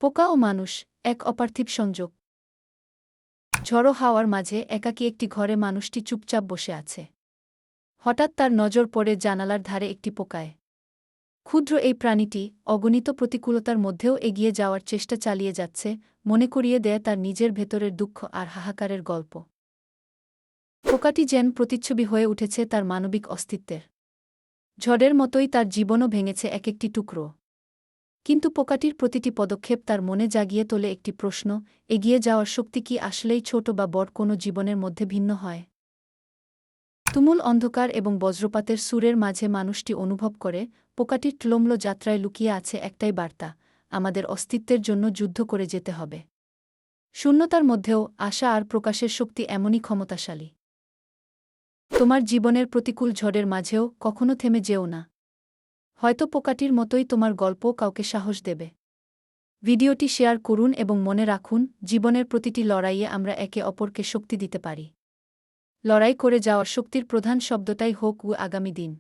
পোকা ও মানুষ, এক অপার্থিব সংযোগ। ঝড়ো হাওয়ার মাঝে একাকী একটি ঘরে মানুষটি চুপচাপ বসে আছে। হঠাৎ তার নজর পড়ে জানালার ধারে একটি পোকায়। ক্ষুদ্র এই প্রাণীটি অগণিত প্রতিকূলতার মধ্যেও এগিয়ে যাওয়ার চেষ্টা চালিয়ে যাচ্ছে, মনে করিয়ে দেয় তার নিজের ভেতরের দুঃখ আর হাহাকারের গল্প। পোকাটি যেন প্রতিচ্ছবি হয়ে উঠেছে তার মানবিক অস্তিত্বের। ঝড়ের মতোই তার জীবনও ভেঙেছে এক একটি টুকরো। কিন্তু পোকাটির প্রতিটি পদক্ষেপ তার মনে জাগিয়ে তোলে একটি প্রশ্ন: এগিয়ে যাওয়ার শক্তি কি আসলেই ছোট বা বড় কোনো জীবনের মধ্যে ভিন্ন হয়? তুমুল অন্ধকার এবং বজ্রপাতের সুরের মাঝে মানুষটি অনুভব করে, পোকাটির ক্লম্ল যাত্রায় লুকিয়ে আছে একটাই বার্তা: আমাদের অস্তিত্বের জন্য যুদ্ধ করে যেতে হবে। শূন্যতার মধ্যেও আশা আর প্রকাশের শক্তি এমনই ক্ষমতাশালী। তোমার জীবনের প্রতিকূল ঝড়ের মাঝেও কখনো থেমে যেও না। হয়তো পোকাটির মতোই তোমার গল্পও কাউকে সাহস দেবে। ভিডিওটি শেয়ার করুন এবং মনে রাখুন, জীবনের প্রতিটি লড়াইয়ে আমরা একে অপরকে শক্তি দিতে পারি। লড়াই করে যাওয়ার শক্তির প্রধান শব্দটাই হোক আগামী দিন।